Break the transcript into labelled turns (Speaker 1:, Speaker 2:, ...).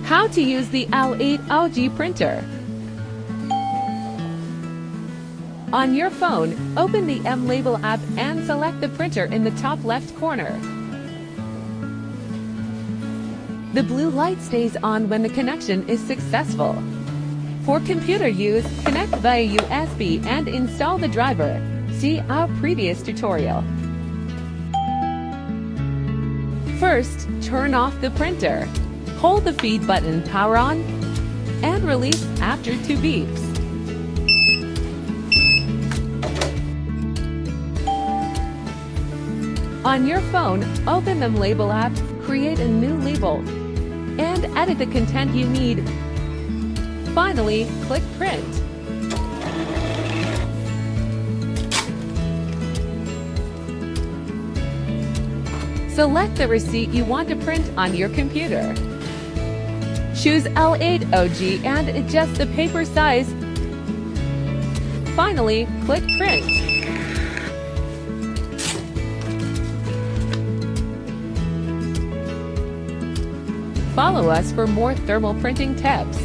Speaker 1: How to use the L80G printer. On your phone, open the M-Label app and select the printer in the top left corner. The blue light stays on when the connection is successful. For computer use, connect via USB and install the driver. See our previous tutorial. First, turn off the printer. Hold the feed button power on and release after 2 beeps. On your phone, open the M-Label app, create a new label, and edit the content you need. Finally, click Print. Select the receipt you want to print on your computer. Choose L80G and adjust the paper size. Finally, click Print. Follow us for more thermal printing tips.